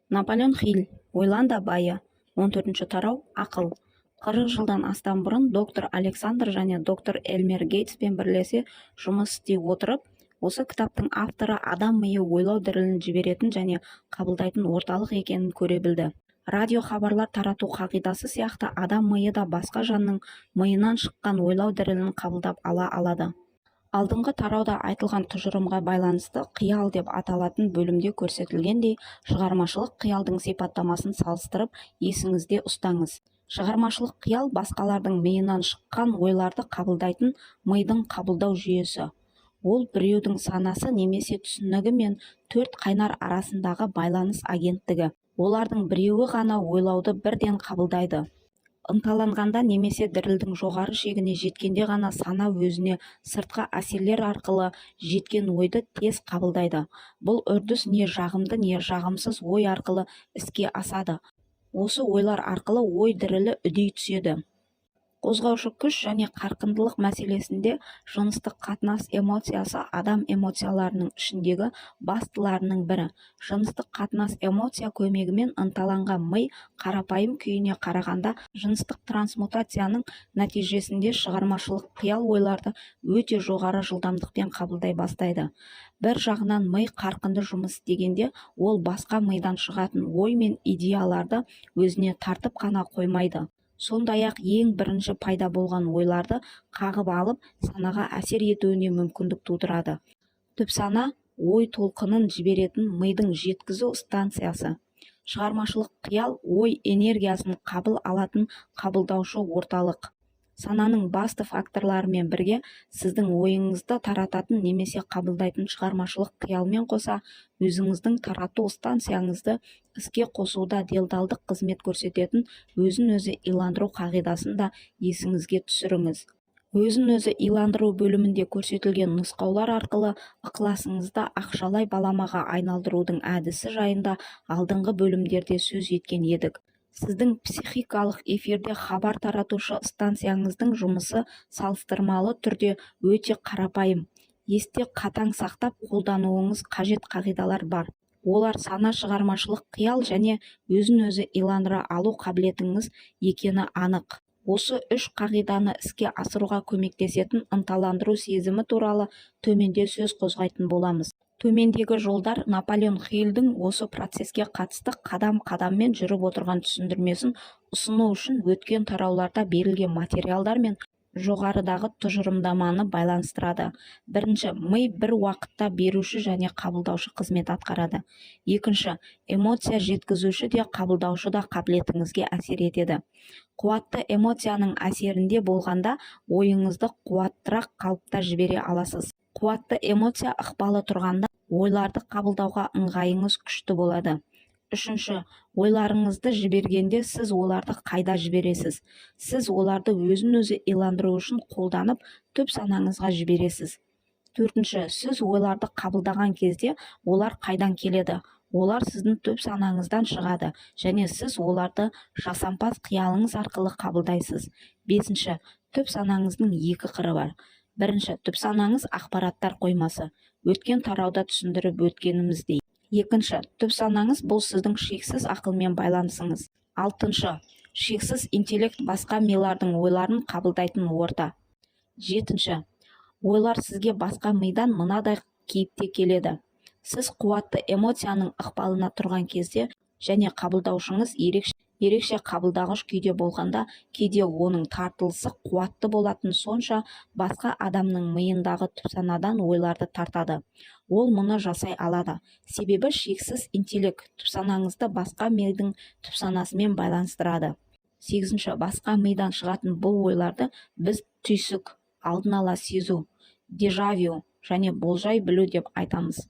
Наполеон Хиль, ойлан да байы. 14-ші тарау ақыл. 40 жылдан астам бұрын доктор Александр және доктор Элмер Гейтспен бірлесе жұмыс істей отырып, осы кітаптың авторы адам миы ойлау дірілін жіберетін және қабылдайтын орталық екенін көре білді. Радио хабарлар тарату қағидасы сияқты адам миы да басқа жанның миынан шыққан ойлау дірілін қабылдап ала алады. Алдыңғы тарауда айтылған тұжырымға байланысты қиял деп аталатын бөлімде көрсетілгендей, шығармашылық қиялдың сипаттамасын салыстырып есіңізде ұстаңыз. Шығармашылық қиял басқалардың миынан шыққан ойларды қабылдайтын мидың қабылдау жүйесі. Ол біреудің санасы немесе түсінігі мен төрт қайнар арасындағы байланыс агенттігі. Олардың біреуі ғана ойлауды бірден қабылдайды. Ынталанғанда немесе дірілдің жоғары шегіне жеткенде ғана сана өзіне сыртқы әсерлер арқылы жеткен ойды тез қабылдайды. Бұл үрдіс не жағымды не жағымсыз ой арқылы іске асады. Осы ойлар арқылы ой дірілі үдей түседі. Қозғаушы күш және қарқындылық мәселесінде жыныстық қатынас эмоциясы адам эмоцияларының ішіндегі бастыларының бірі. Жыныстық қатынас эмоция көмегімен ынталанған ми қарапайым күйіне қарағанда жыныстық трансмутацияның нәтижесінде шығармашылық қиял ойларды өте жоғары жылдамдықпен қабылдай бастайды. Бір жағынан ми қарқынды жұмыс істегенде ол басқа мидан шығатын ой мен идеяларды өзіне тартып қана қоймайды. Сондай-ақ ең бірінші пайда болған ойларды қағып алып, санаға әсер етуіне мүмкіндік тудырады. Түпсана ой толқынын жіберетін мидың жеткізу станциясы. Шығармашылық қиял ой энергиясын қабыл алатын қабылдаушы орталық. Сананың басты факторларымен бірге сіздің ойыңызды тарататын немесе қабылдайтын шығармашылық қиялмен қоса өзіңіздің тарату станцияңызды іске қосуда делдалдық қызмет көрсететін өзін-өзі иландыру қағидасын да есіңізге түсіріңіз. Өзін-өзі иландыру бөлімінде көрсетілген нұсқаулар арқылы ықыласыңызды ақшалай баламаға айналдырудың әдісі жайында алдыңғы бөлімдерде сөз еткен едік. Сіздің психикалық эфирде хабар таратушы станцияңыздың жұмысы салыстырмалы түрде өте қарапайым. Есте қатаң сақтап қолдануыңыз қажет қағидалар бар. Олар сана, шығармашылық қиял және өзін-өзі иландыра алу қабілетіңіз екені анық. Осы үш қағиданы іске асыруға көмектесетін ынталандыру сезімі туралы төменде сөз қозғайтын боламыз. Төмендегі жолдар Наполеон Хиллдің осы процеске қатысты қадам-қадаммен жүріп отырған түсіндірмесін ұсыну үшін өткен тарауларда берілген материалдар мен жоғарыдағы тұжырымдаманы байланыстырады. Бірінші, ми бір уақытта беруші және қабылдаушы қызмет атқарады. Екінші, эмоция жеткізуші де қабылдаушы да қабілетіңізге әсер етеді. Қуатты эмоцияның әсерінде болғанда ойыңызды қуаттырақ қалыпта жібере аласыз. Қуатты эмоция ықпалы тұрғанда ойларды қабылдауға ыңғайыңыз күшті болады. Үшінші, ойларыңызды жібергенде сіз оларды қайда жібересіз? Сіз оларды өзін-өзі иландыру үшін қолданып, түп санаңызға жібересіз. Төртінші, сіз ойларды қабылдаған кезде олар қайдан келеді? Олар сіздің түп санаңыздан шығады және сіз оларды жасампаз қиялыңыз арқылы қабылдайсыз. Бесінші, түп санаңыздың екі қыры бар. Бірінші, түп санаңыз ақпараттар қоймасы. Өткен тарауда түсіндіріп өткеніміздей. Екінші, түп санаңыз бұл сіздің шексіз ақылмен байланысыңыз. Алтыншы, шексіз интеллект басқа милардың ойларын қабылдайтын орта. Жетінші, ойлар сізге басқа мидан мынадай кейіпте келеді. Сіз қуатты эмоцияның ықпалына тұрған кезде және қабылдаушыңыз ерекше қабылдағыш күйде болғанда, кейде оның тартылысы қуатты болатын сонша басқа адамның миындағы түпсанадан ойларды тартады. Ол мұны жасай алады. Себебі шексіз интеллект түпсанаңызды басқа мидың түпсанасымен байланыстырады. Сегізінші, басқа мидан шығатын бұл ойларды біз түйсік, алдын ала сезу, дежавю және болжай білу деп айтамыз.